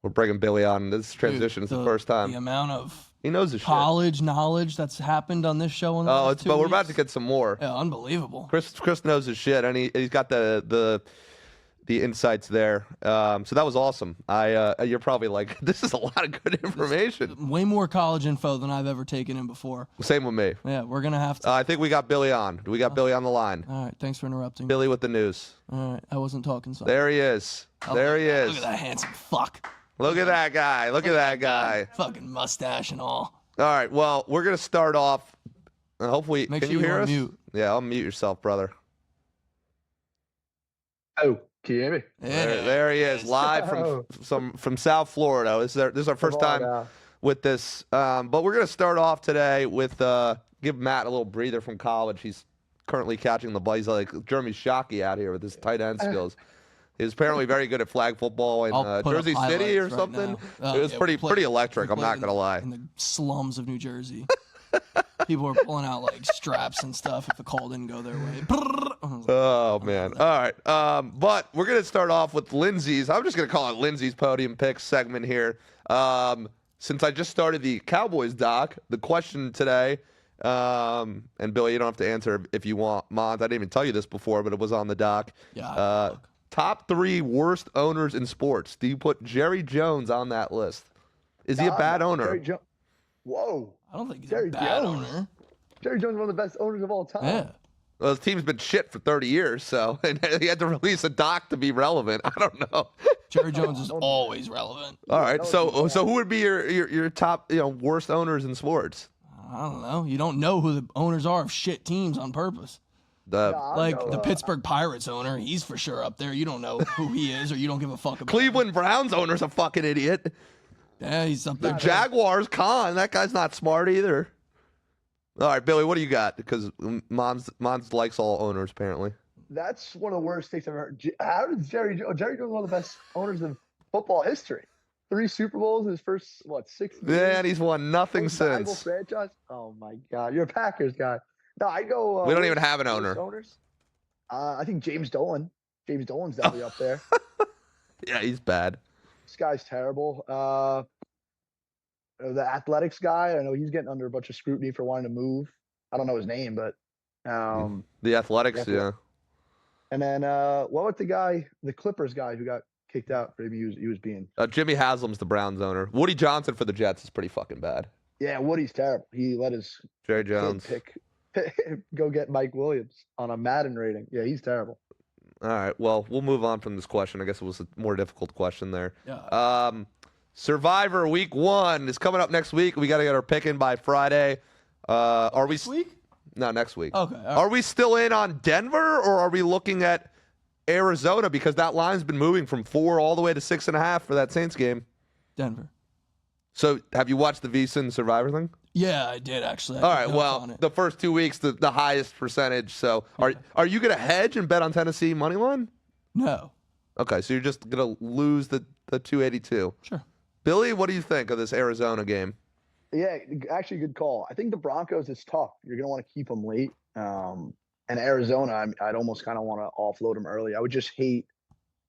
We're bringing Billy on. This transition is the first time. The amount of he knows the college knowledge that's happened on this show in the last 2 but we're weeks. about to get some more. Yeah, unbelievable. Chris knows his shit, and he's got the insights there. So that was awesome. You're probably like, this is a lot of good information. Way more college info than I've ever taken in before. Same with me. Yeah, we're gonna have to. I think we got Billy on. We got Billy on the line. All right, thanks for interrupting. Billy with the news. All right, I wasn't talking. So. There he is. There he is. Look at that handsome fuck. Look at that guy. Look at that guy. Fucking mustache and all. All right. Well, we're gonna start off. Hopefully, Make can sure you hear us? Mute. Yeah, I'll mute yourself, brother. Oh, can you hear me? There he is, live from South Florida. This is our first time with this. But we're gonna start off today with give Matt a little breather from college. He's currently catching the ball. He's like Jeremy Shockey out here with his tight end skills. He's apparently very good at flag football in Jersey City or something. It was pretty electric. I'm not gonna lie. In the slums of New Jersey, people were pulling out like straps and stuff if the call didn't go their way. Oh man! All right, but we're gonna start off with Lindsay's. I'm just gonna call it Lindsay's Podium Picks segment here. Since I just started the Cowboys doc, the question today, and Billy, you don't have to answer if you want. Mons, I didn't even tell you this before, but it was on the doc. Yeah. Top 3 worst owners in sports. Do you put Jerry Jones on that list? Is he a bad owner? Whoa. I don't think he's a bad owner. Jerry Jones is one of the best owners of all time. Yeah. Well, his team's been shit for 30 years, so and he had to release a doc to be relevant. I don't know. Jerry Jones is always relevant. All right, so who would be your top worst owners in sports? I don't know. You don't know who the owners are of shit teams on purpose. The Pittsburgh Pirates owner, he's for sure up there. You don't know who he is, or you don't give a fuck about Cleveland him. Browns owner's a fucking idiot. Yeah, he's up there. The Jaguars, that guy's not smart either. All right, Billy, what do you got? Because Mons likes all owners, apparently. That's one of the worst takes I've heard. How did Jerry Jones is one of the best owners in football history? 3 Super Bowls in his first, 6 years? Yeah, and he's won nothing since. Franchise? Oh, my God. You're a Packers guy. No, I go. We don't even have an owner. Owners. I think James Dolan. James Dolan's definitely up there. Yeah, he's bad. This guy's terrible. The athletics guy, I know he's getting under a bunch of scrutiny for wanting to move. I don't know his name, but the athletics, yeah. And then what was the Clippers guy who got kicked out for he was being Jimmy Haslam's the Browns owner. Woody Johnson for the Jets is pretty fucking bad. Yeah, Woody's terrible. He let his Jerry Jones go get Mike Williams on a Madden rating. Yeah, he's terrible. All right, well, we'll move on from this question. I guess it was a more difficult question there. Yeah. Survivor Week 1 is coming up next week. We got to get our pick in by Friday. Are we? This week? No, next week. Okay. Are we still in on Denver, or are we looking at Arizona? Because that line's been moving from 4 all the way to 6.5 for that Saints game. Denver. So, have you watched the VSiN Survivor thing? Yeah, I did actually. All right. Well, the first 2 weeks, the highest percentage. So, are you going to hedge and bet on Tennessee money line? No. Okay, so you're just going to lose the 282. Sure. Billy, what do you think of this Arizona game? Yeah, actually, good call. I think the Broncos is tough. You're going to want to keep them late. And Arizona, I'd almost kind of want to offload them early. I would just hate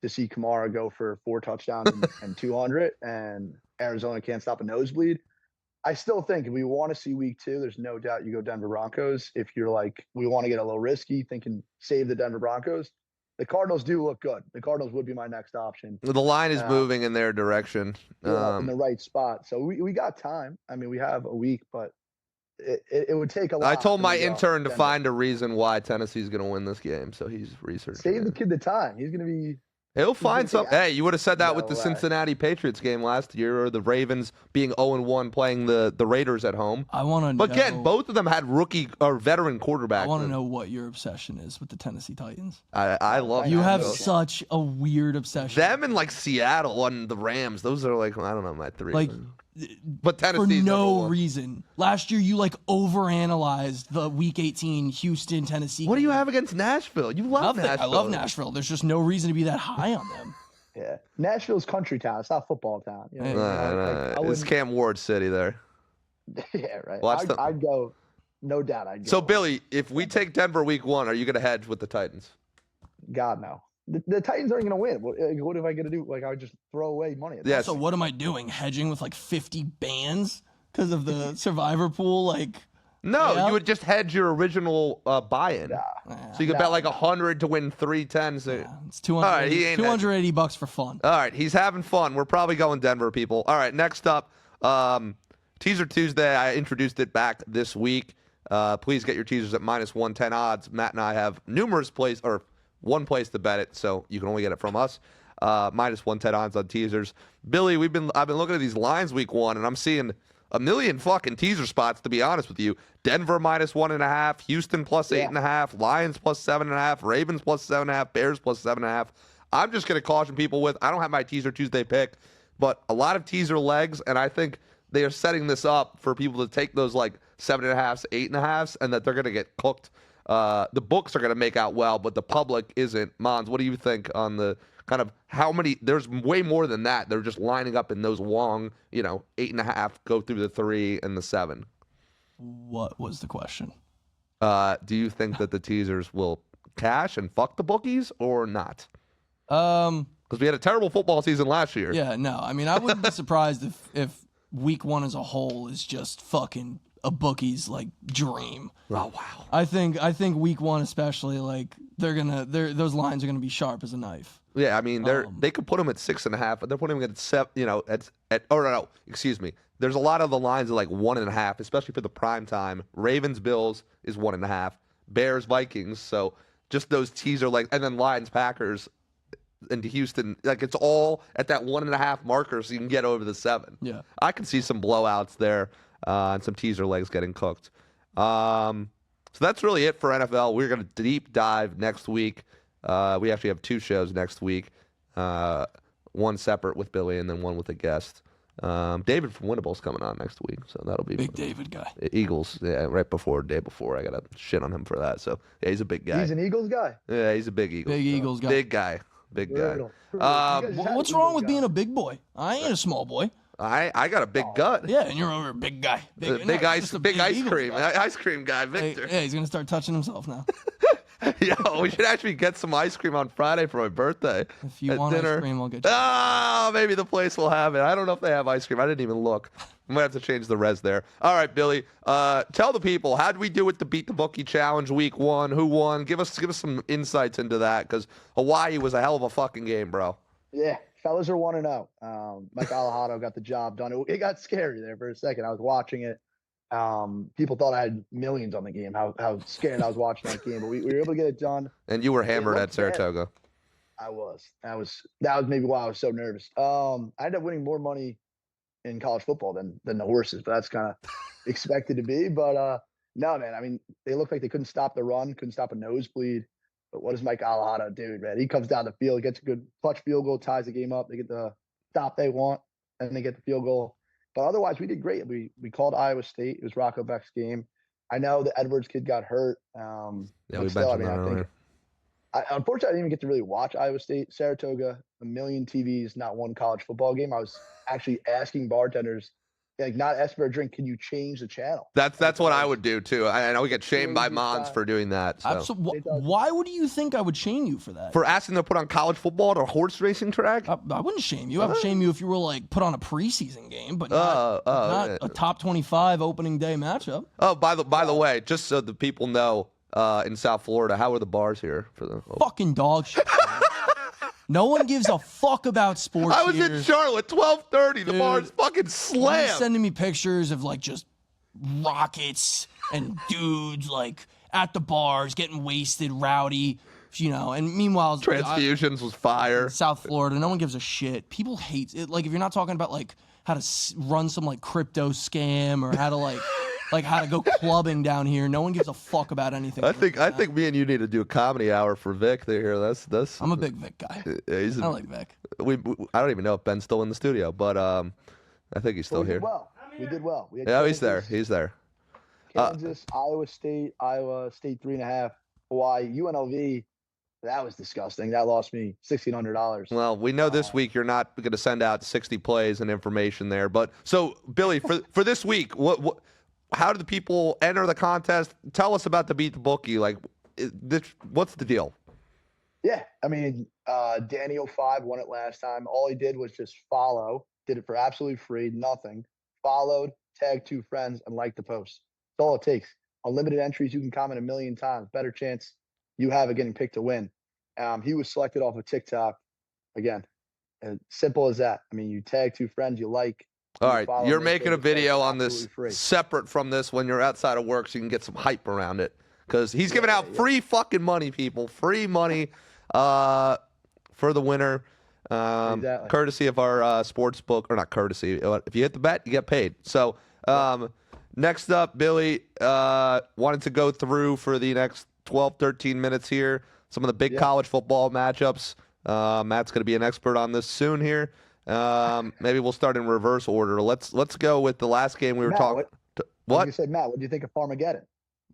to see Kamara go for 4 touchdowns and 200, and Arizona can't stop a nosebleed. I still think if we want to see week 2, there's no doubt you go Denver Broncos. If you're like, we want to get a little risky, thinking save the Denver Broncos. The Cardinals do look good. The Cardinals would be my next option. The line is moving in their direction. In the right spot. So we got time. I mean, we have a week, but it would take a lot. I told my intern to find a reason why Tennessee's going to win this game, so he's researching. Save the kid the time. He's going to be... He'll find something. Hey, you would have said that with the Cincinnati Patriots game last year, or the Ravens being 0-1 playing the Raiders at home. I want to know. But again, both of them had rookie or veteran quarterbacks. I want to know what your obsession is with the Tennessee Titans. I love you have such a weird obsession. Them and like Seattle and the Rams. Those are like, I don't know, my 3. Like, but Tennessee for no reason. Last year, you like overanalyzed the Week 18 Houston, Tennessee. What do you have against Nashville? You love Nashville. I love Nashville. There's just no reason to be that high on them. Yeah, Nashville's country town. It's not football town. You know, it's Cam Ward City there. Yeah, right. I'd go. No doubt, I'd go. So Billy, if we take Denver Week 1, are you going to hedge with the Titans? God no. the Titans aren't going to win. What am I going to do? Like, I would just throw away money. Yeah. So what am I doing? Hedging with like 50 bands because of the survivor pool? Like, no, you would just hedge your original buy-in. So you could bet like 100 to win 310. So it's 280 bucks for fun. All right, he's having fun. We're probably going Denver, people. All right, next up, Teaser Tuesday. I introduced it back this week. Please get your teasers at -110 odds. Matt and I have numerous plays, or one place to bet it, so you can only get it from us. -110 odds on teasers. Billy, I've been looking at these lines week 1, and I'm seeing a million fucking teaser spots, to be honest with you. Denver -1.5, Houston +8.5, Lions +7.5, Ravens +7.5, Bears +7.5. I'm just going to caution people with, I don't have my Teaser Tuesday pick, but a lot of teaser legs, and I think they are setting this up for people to take those like 7.5s, 8.5s, and that they're going to get cooked. The books are going to make out well, but the public isn't. Mons, what do you think on the kind of how many? There's way more than that. They're just lining up in those long, 8.5, go through the 3 and the 7. What was the question? Do you think that the teasers will cash and fuck the bookies or not? Because we had a terrible football season last year. Yeah, no. I mean, I wouldn't be surprised if week 1 as a whole is just fucking a bookie's like dream. Oh wow. I think week 1 especially, like those lines are gonna be sharp as a knife. Yeah, I mean they could put them at 6.5, but they're putting them at 7. No, excuse me. There's a lot of the lines at like 1.5, especially for the prime time. Ravens Bills is 1.5. Bears Vikings. So just those teaser like, and then Lions Packers into Houston, like it's all at that 1.5 marker, so you can get over the 7. Yeah, I can see some blowouts there and some teaser legs getting cooked. So that's really it for NFL. We're going to deep dive next week. We actually have 2 shows next week, one separate with Billy and then one with a guest. David from Winnable's coming on next week, so that'll be big fun. David guy. Eagles, yeah, right before, day before. I got to shit on him for that. So yeah, he's a big guy. He's an Eagles guy. Yeah, he's a big Eagles. Big Eagles guy. Big guy. Big guy. What's wrong with being a big boy? I ain't a small boy. I got a big gut. Yeah, and you're over a big guy. Big ice cream. Ice cream guy, Victor. Yeah, he's gonna start touching himself now. Yo, we should actually get some ice cream on Friday for my birthday. If you want dinner. ice cream, I'll get you. Oh, maybe the place will have it. I don't know if they have ice cream. I didn't even look. I might have to change the res there. All right, Billy. Tell the people, how did we do with the Beat the Bookie Challenge week 1? Who won? Give us some insights into that, because Hawaii was a hell of a fucking game, bro. Yeah, fellas are 1-0. Mike Alejado got the job done. It got scary there for a second. I was watching it. People thought I had millions on the game, how scared I was watching that game, but we were able to get it done. And you were hammered at Saratoga. I was. That was maybe why I was so nervous. I ended up winning more money in college football than the horses, but that's kind of expected to be. But no, man, I mean, they looked like they couldn't stop the run, couldn't stop a nosebleed. But what does Mike Alejado do, man? He comes down the field, gets a good clutch field goal, ties the game up. They get the stop they want, and they get the field goal. But otherwise, we did great. We called Iowa State. It was Rocco Beck's game. I know the Edwards kid got hurt. Yeah, we mentioned that earlier. Unfortunately, I didn't even get to really watch Iowa State. Saratoga, a million TVs, not one college football game. I was actually asking bartenders, like, not asking for a drink, can you change the channel? That's what I would do too. I know we get shamed by Mons for doing that. So. Absolutely. Why would you think I would shame you for that? For asking to put on college football at a horse racing track? I wouldn't shame you. I would shame you if you were like put on a preseason game, but not a top 25 opening day matchup. Oh, by the way, just so the people know, in South Florida, how are the bars here for the fucking dog shit? No one gives a fuck about sports. I was in Charlotte, 12:30. The bar's fucking slammed. Sending me pictures of like just rockets and dudes like at the bars getting wasted, rowdy, And meanwhile, transfusions was fire. South Florida, no one gives a shit. People hate it. Like if you're not talking about like how to run some like crypto scam or how to like how to go clubbing down here. No one gives a fuck about anything. I think me and you need to do a comedy hour for Vic there. That's. I'm a big Vic guy. I like Vic. I don't even know if Ben's still in the studio, but I think he's still here. We did well. He's there. He's there. Kansas, Iowa State 3.5, Hawaii, UNLV. That was disgusting. That lost me $1,600. Well, we know this week you're not going to send out 60 plays and information there, but so Billy, for this week, how do the people enter the contest? Tell us about the Beat the Bookie. Like, what's the deal? Yeah, I mean, Danny 05 won it last time. All he did was just follow, did it for absolutely free, nothing. Followed, tagged 2 friends, and liked the post. That's all it takes. Unlimited entries, you can comment a million times. Better chance you have of getting picked to win. He was selected off of TikTok. Again, as simple as that. I mean, you tag 2 friends you like. All You right, follow you're them, they making take a the post video for on absolutely this free. separate from this when you're outside of work so you can get some hype around it. Because he's giving out Yeah. free fucking money, people. Free money for the winner. Exactly. Courtesy of our sports book. Or not courtesy. If you hit the bet, you get paid. So next up, Billy wanted to go through for the next 12, 13 minutes here some of the big college football matchups. Matt's going to be an expert on this soon here. Maybe we'll start in reverse order. Let's go with the last game we were talking. What? You said, Matt, what do you think of Farmageddon?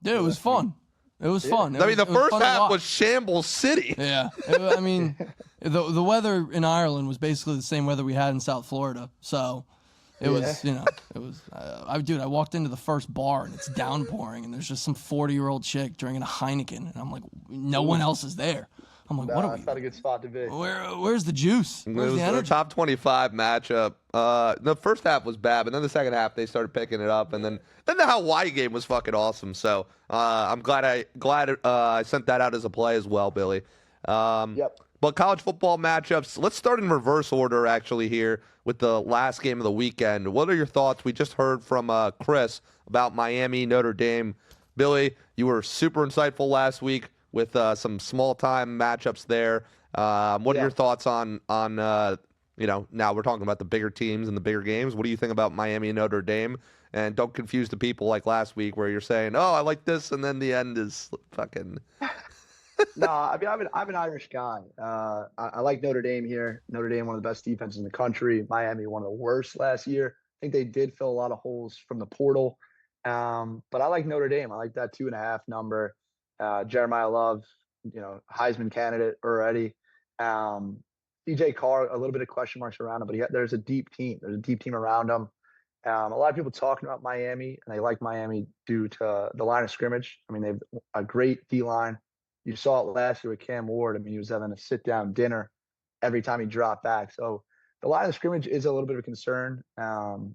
Dude, it was fun. It was fun. I mean, the first half was watch. Shambles City. Yeah. I mean, the weather in Ireland was basically the same weather we had in South Florida. So it was, it was, I walked into the first bar and it's downpouring and there's just some 40-year-old chick drinking a Heineken. And I'm like, no one else is there. I'm like, what are we? That's not a good spot to be. Where's the juice? Where's the energy? The top 25 matchup. The first half was bad, but then the second half they started picking it up, and then the Hawaii game was fucking awesome. So I'm glad I sent that out as a play as well, Billy. Yep. But college football matchups. Let's start in reverse order actually here with the last game of the weekend. What are your thoughts? We just heard from Chris about Miami, Notre Dame. Billy, you were super insightful last week with some small-time matchups there. What are your thoughts on now we're talking about the bigger teams and the bigger games. What do you think about Miami and Notre Dame? And don't confuse the people like last week where you're saying, oh, I like this, and then the end is fucking... No, I mean, I'm an Irish guy. I like Notre Dame here. Notre Dame, one of the best defenses in the country. Miami, one of the worst last year. I think they did fill a lot of holes from the portal. But I like Notre Dame. I like that 2.5 number. Jeremiah Love, Heisman candidate already. DJ Carr, a little bit of question marks around him, but there's a deep team. There's a deep team around him. A lot of people talking about Miami, and they like Miami due to the line of scrimmage. I mean, they have a great D-line. You saw it last year with Cam Ward. I mean, he was having a sit-down dinner every time he dropped back. So the line of scrimmage is a little bit of a concern. I'm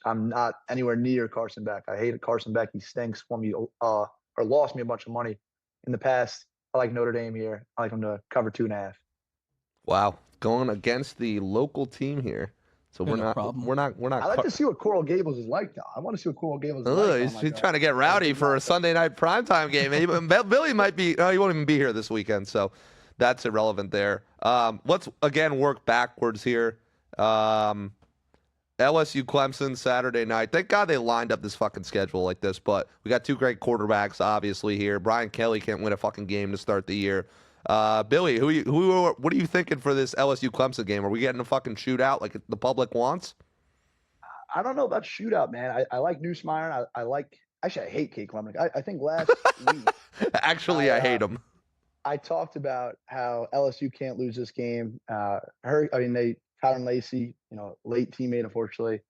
not anywhere near Carson Beck. I hated Carson Beck. He stinks. Won me or lost me a bunch of money in the past. I like Notre Dame here. I like them to cover 2.5. Wow, going against the local team here. So we're not. I like to see what Coral Gables is like, though. I want to see what Coral Gables is like. He's trying to get rowdy for a Sunday night primetime game. Billy might be. No, he won't even be here this weekend, so that's irrelevant there. Let's again work backwards here. LSU Clemson Saturday night. Thank God they lined up this fucking schedule like this. But we got 2 great quarterbacks, obviously here. Brian Kelly can't win a fucking game to start the year. Billy, what are you thinking for this LSU Clemson game? Are we getting a fucking shootout like the public wants? I don't know about shootout, man. I like Newsmeyer. I hate Kate Klubnik. I think last week. Actually, I hate him. I talked about how LSU can't lose this game. Tyron Lacey, late teammate, unfortunately,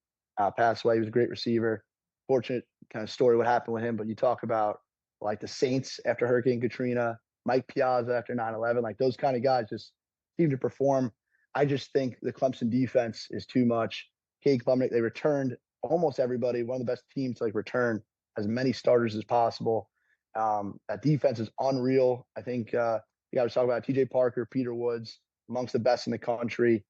passed away. He was a great receiver. Fortunate kind of story what happened with him. But you talk about like the Saints after Hurricane Katrina, Mike Piazza after 9/11, like those kind of guys just seem to perform. I just think the Clemson defense is too much. Cade Klubnik, they returned almost everybody. One of the best teams to return as many starters as possible. That defense is unreal. I think you got to talk about TJ Parker, Peter Woods, amongst the best in the country.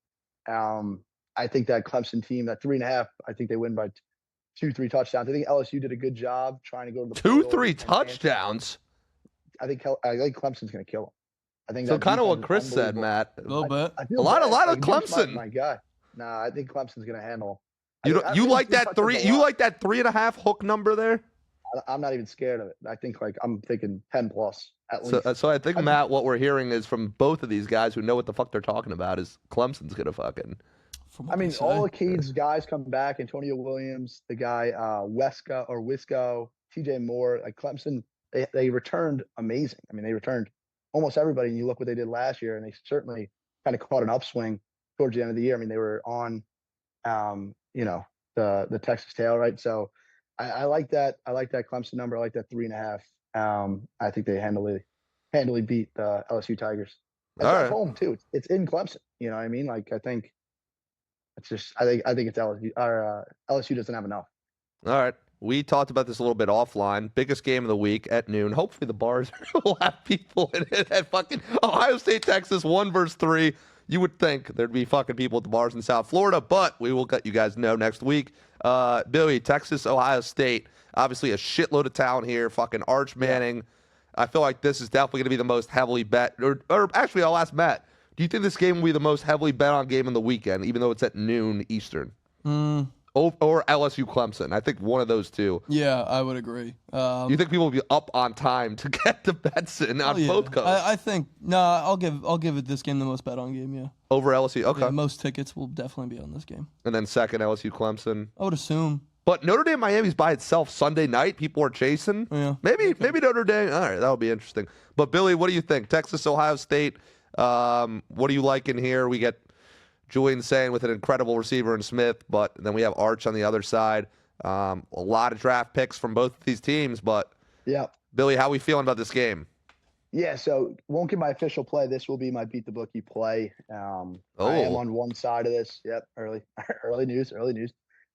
I think that Clemson team, that 3.5, I think they win by 2-3 touchdowns. I think LSU did a good job trying to go to the 2-3 touchdowns. I think Clemson's going to kill them. I think so. Kind of what Chris said, Matt. A little bit. A lot of Clemson. My guy. Nah, I think Clemson's going to handle them. You like that 3? You like that 3.5 hook number there? I'm not even scared of it. I think I'm thinking 10 plus at least. So I think Matt, what we're hearing is from both of these guys who know what the fuck they're talking about is Clemson's going to fucking. I mean, all of Cade's guys come back. Antonio Williams, the guy Wisco, TJ Moore, like Clemson. They returned amazing. I mean, they returned almost everybody. And you look what they did last year, and they certainly kind of caught an upswing towards the end of the year. I mean, they were on, the Texas tail, right? So I like that. I like that Clemson number. I like that 3.5. I think they handle it. handily beat the LSU Tigers. All It's at right. home too. It's in Clemson. You know what I mean? Like I think I think it's LSU. Or LSU doesn't have enough. All right. We talked about this a little bit offline. Biggest game of the week at noon. Hopefully the bars will have people in it. At fucking Ohio State, Texas, 1-3. You would think there'd be fucking people at the bars in South Florida, but we will let you guys know next week. Billy, Texas, Ohio State. Obviously a shitload of talent here. Fucking Arch Manning. Yeah. I feel like this is definitely going to be the most heavily bet. Or actually, I'll ask Matt. Do you think this game will be the most heavily bet on game in the weekend, even though it's at noon Eastern? Or LSU Clemson. I think one of those two. Yeah, I would agree. You think people will be up on time to get the bets in on both coasts? I think I'll give it this game the most bet on game. Yeah. Over LSU. Okay. Yeah, most tickets will definitely be on this game. And then second LSU Clemson. I would assume. But Notre Dame Miami's by itself Sunday night. People are chasing. Yeah. Maybe Notre Dame. All right, that'll be interesting. But Billy, what do you think? Texas, Ohio State. What do you like in here? We get Julian saying with an incredible receiver in Smith, but then we have Arch on the other side. A lot of draft picks from both of these teams, but yeah, Billy, how are we feeling about this game? Yeah, so won't get my official play. This will be my beat the bookie play. I am on one side of this. Yep, early news.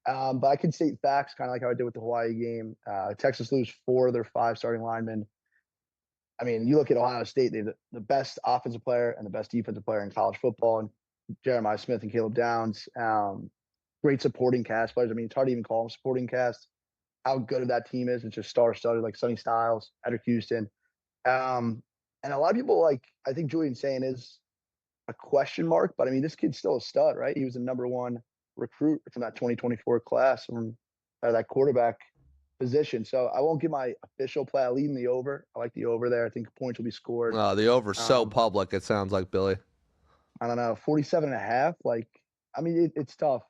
But I can state facts, kind of like how I did with the Hawaii game. Texas lose 4 of their 5 starting linemen. I mean, you look at Ohio State; they have the best offensive player and the best defensive player in college football, and Jeremiah Smith and Caleb Downs. Great supporting cast players. I mean, it's hard to even call them supporting cast. How good of that team is. It's just star-studded, like Sonny Styles, Edric Houston. And a lot of people, like, I think Julian's saying is a question mark, but I mean, this kid's still a stud, right? He was the #1 recruit from that 2024 class from that quarterback position. So I won't give my official play. I lean the over. I like the over there. I think points will be scored. The over's so public, it sounds like, Billy. I don't know, 47.5. Like, I mean, it's tough.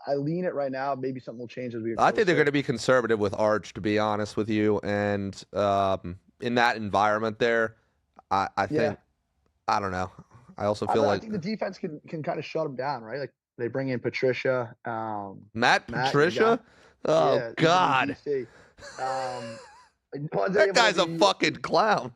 I lean it right now. Maybe something will change as we get closer. I think they're going to be conservative with Arch, to be honest with you. And in that environment there, I think, I don't know. I also feel like I think the defense can kind of shut them down, right? Like they bring in Patricia. Matt Patricia? Oh, God. That guy's a fucking clown.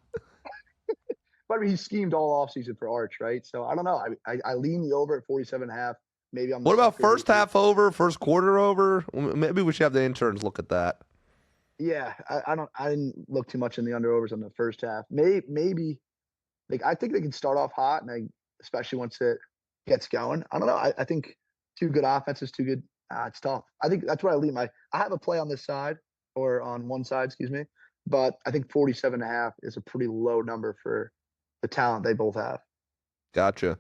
But I mean, he schemed all offseason for Arch, right? So I don't know. I lean the over at 47.5. Maybe I'm. What about first half over, first quarter over? Maybe we should have the interns look at that. Yeah, I didn't look too much in the under overs on the first half. Maybe like I think they can start off hot, and especially once it gets going. I don't know. I think 2 good offenses, 2 good. It's tough. I think that's where I lean. I have a play on this side or on one side, excuse me. But I think 47.5 is a pretty low number for the talent they both have. Gotcha.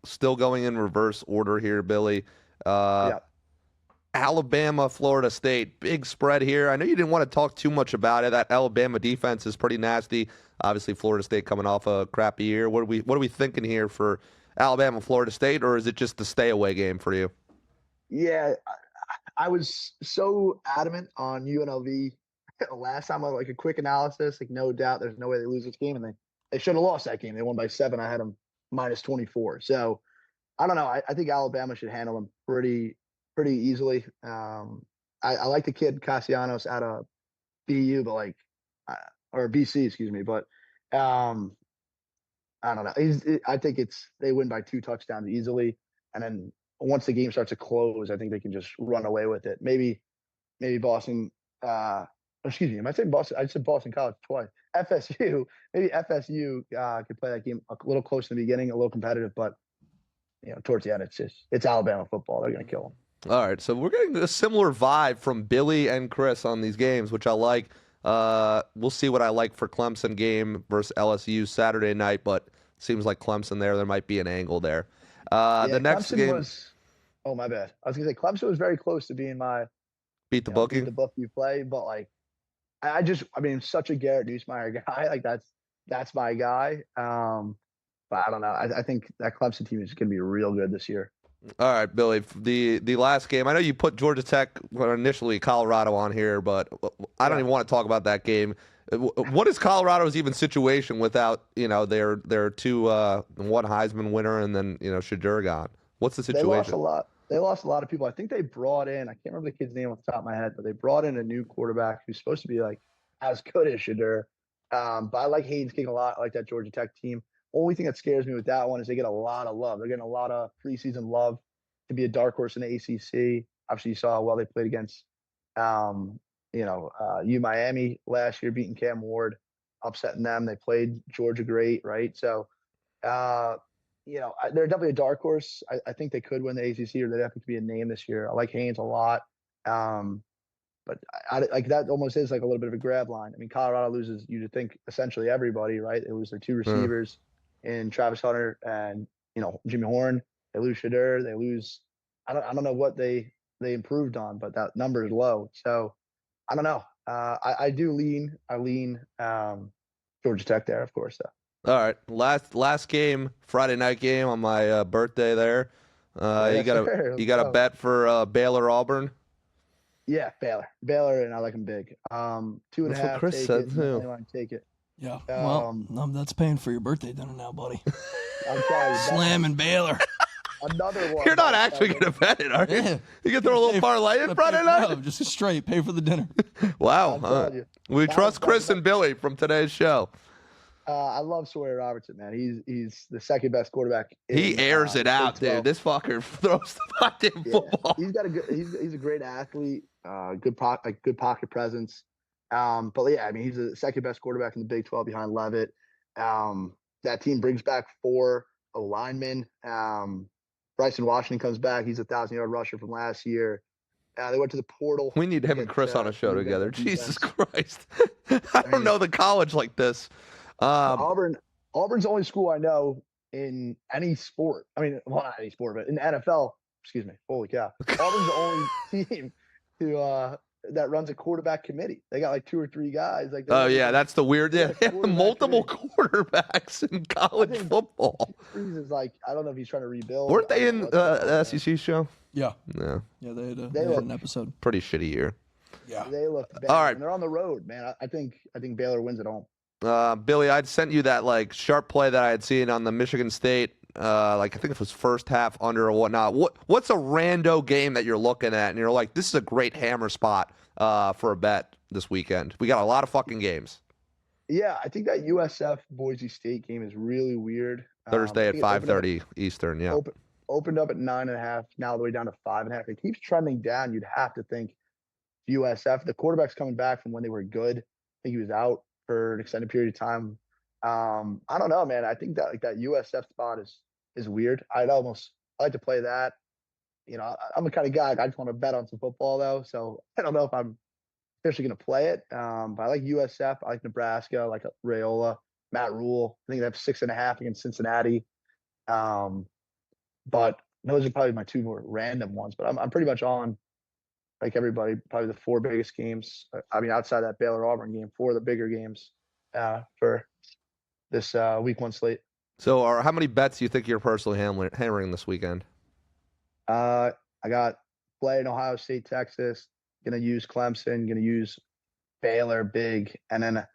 Still going in reverse order here, Billy. Alabama, Florida State, big spread here. I know you didn't want to talk too much about it. That Alabama defense is pretty nasty. Obviously, Florida State coming off a crappy year. What are we thinking here for Alabama, Florida State, or is it just a stay away game for you? Yeah, I was so adamant on UNLV last time. Like a quick analysis, like no doubt, there's no way they lose this game, and they should have lost that game. They won by 7. I had them -24. So I don't know. I think Alabama should handle them pretty easily. I like the kid Castellanos out of BU, but or BC, excuse me. But I don't know. I think they win by 2 touchdowns easily, and then once the game starts to close, I think they can just run away with it. Maybe Boston. Excuse me. Am I saying Boston? I said Boston College twice. FSU. Maybe FSU could play that game a little close in the beginning, a little competitive, but towards the end, it's Alabama football. They're gonna kill them. All right, so we're getting a similar vibe from Billy and Chris on these games, which I like. We'll see what I like for Clemson game versus LSU Saturday night, but it seems like Clemson there might be an angle there. The next Clemson game oh, my bad. I was gonna say Clemson was very close to being my beat the bookie. Beat the bookie play, but I mean, such a Garrett Nussmeier guy. Like that's my guy. But I don't know. I think that Clemson team is gonna be real good this year. All right, Billy. The last game. I know you put Georgia Tech, initially Colorado, on here, but I don't even want to talk about that game. What is Colorado's even situation without their 2 one Heisman winner and then Shadur gone? What's the situation? They lost a lot. They lost a lot of people. I think they brought in. I can't remember the kid's name off the top of my head, but they brought in a new quarterback who's supposed to be like as good as Shadur. But I like Haynes King a lot. I like that Georgia Tech team. Only thing that scares me with that one is they get a lot of love. They're getting a lot of preseason love to be a dark horse in the ACC. Obviously, you saw how well they played against, Miami last year, beating Cam Ward, upsetting them. They played Georgia great, right? So, they're definitely a dark horse. I think they could win the ACC, or they definitely could be a name this year. I like Haynes a lot. But like that almost is like a little bit of a grab line. I mean, Colorado loses, you'd think, essentially everybody, right? They lose their two receivers in Travis Hunter and, Jimmy Horn. They lose Shadur. They lose, I don't know what they improved on, but that number is low. So I don't know. I lean Georgia Tech there, of course, though. All right, last game, Friday night game on my birthday there. You got a bet for Baylor Auburn. Yeah, Baylor, and I like them big. 2.5. That's what Chris said too. Take it. Yeah. That's paying for your birthday dinner now, buddy. I'm sorry. Slamming Baylor. Another one. You're not actually going to bet it, are you? Yeah. You can throw a little parlay in Friday night? No, just straight. Pay for the dinner. Wow. We trust Chris and Billy from today's show. I love Sawyer Robertson, man. He's the second best quarterback. He airs it out, dude. This fucker throws the goddamn football. He's got he's a great athlete. Good pocket presence. But yeah, I mean, he's the second best quarterback in the Big 12 behind Levitt. That team brings back 4 linemen. Bryson Washington comes back. He's a 1,000-yard rusher from last year. They went to the portal. We need him and Chris on a show together. Jesus Christ. I don't know the college like this. Auburn's the only school I know in any sport. I mean, well, not any sport, but in the NFL. Excuse me. Holy cow! Auburn's the only team that runs a quarterback committee. They got like 2 or 3 guys. Like, that's the weird. Yeah, they have multiple quarterbacks in college football. Freeze is like, I don't know if he's trying to rebuild. Weren't they in the SEC show? Yeah. Yeah. Yeah, they had an episode. Pretty shitty year. Yeah, they look bad. All right, and they're on the road, man. I think Baylor wins at home. Billy, I'd sent you that like sharp play that I had seen on the Michigan State. I think it was first half under or whatnot. What's a rando game that you're looking at and you're like, this is a great hammer spot for a bet this weekend? We got a lot of fucking games. Yeah, I think that USF Boise State game is really weird. Thursday at 5:30 Eastern. Yeah, opened up at 9.5, now all the way down to 5.5. It keeps trending down. You'd have to think USF. The quarterback's coming back from when they were good. I think he was out for an extended period of time. I don't know, man. I think that like that USF spot is weird. I like to play that. I'm the kind of guy I just want to bet on some football though. So I don't know if I'm officially going to play it. But I like USF. I like Nebraska. I like Raiola, Matt Rule. I think they have 6.5 against Cincinnati. But those are probably my 2 more random ones. But I'm pretty much on, like everybody, probably the 4 biggest games. I mean, outside that Baylor Auburn game, 4 of the bigger games for this week 1 slate. So, how many bets do you think you're personally hammering this weekend? I got play in Ohio State, Texas. Gonna use Clemson. Gonna use Baylor big, and then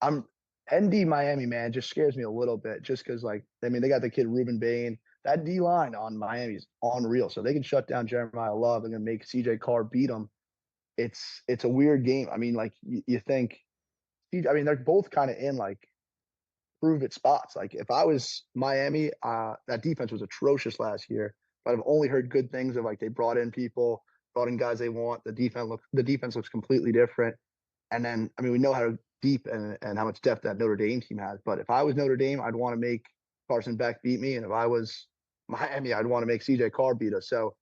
I'm ND Miami, man. Just scares me a little bit, just because they got the kid Ruben Bain. That D line on Miami is unreal. So they can shut down Jeremiah Love. They're gonna make CJ Carr beat them. It's a weird game. I mean, like you think. I mean, they're both kind of in like prove it spots. Like if I was Miami, that defense was atrocious last year. But I've only heard good things of like they brought in people, brought in guys they want. The defense looks completely different. And then I mean we know how deep and how much depth that Notre Dame team has. But if I was Notre Dame, I'd want to make Carson Beck beat me. And if I was Miami, I'd want to make CJ Carr beat us. So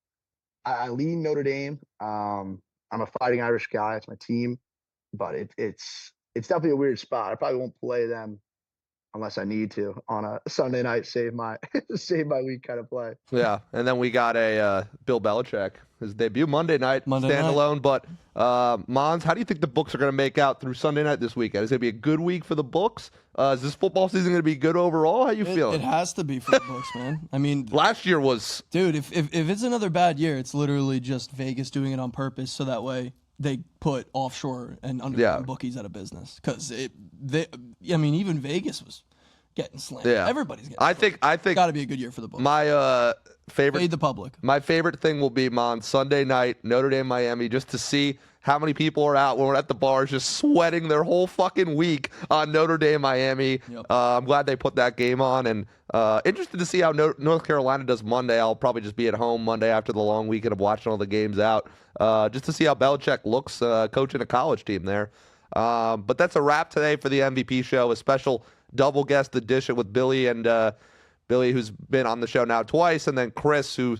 I lean Notre Dame. I'm a Fighting Irish guy. It's my team. But it's definitely a weird spot. I probably won't play them unless I need to on a Sunday night, save my week kind of play. Yeah, and then we got a Bill Belichick, his debut Monday night, standalone. But Mons, how do you think the books are going to make out through Sunday night this weekend? Is it going to be a good week for the books? Is this football season going to be good overall? How you feeling? It has to be for the books, man. I mean, last year was... Dude, if it's another bad year, it's literally just Vegas doing it on purpose so that way they put offshore and underground bookies out of business. Because even Vegas was getting slammed. Yeah. Everybody's getting slammed. I think got to be a good year for the books. My favorite... Fade the public. My favorite thing will be, Mon, Sunday night, Notre Dame, Miami, just to see how many people are out when we're at the bars just sweating their whole fucking week on Notre Dame, Miami. Yep. I'm glad they put that game on, and interested to see how North Carolina does Monday. I'll probably just be at home Monday after the long weekend of watching all the games out, just to see how Belichick looks coaching a college team there. But that's a wrap today for the MVP show, a special double guest edition with Billy and Billy, who's been on the show now twice, and then Chris, who,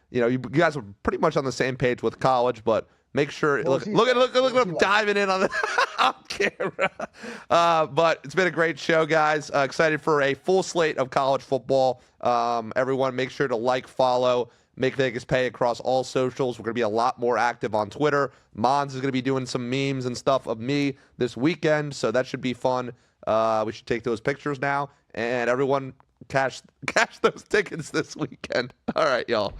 you guys are pretty much on the same page with college, but make sure look at him diving in on the on camera. But it's been a great show, guys. Excited for a full slate of college football. Everyone, make sure to like, follow, Make Vegas Pay across all socials. We're going to be a lot more active on Twitter. Mons is going to be doing some memes and stuff of me this weekend, so that should be fun. We should take those pictures now, and everyone cash those tickets this weekend. All right, y'all.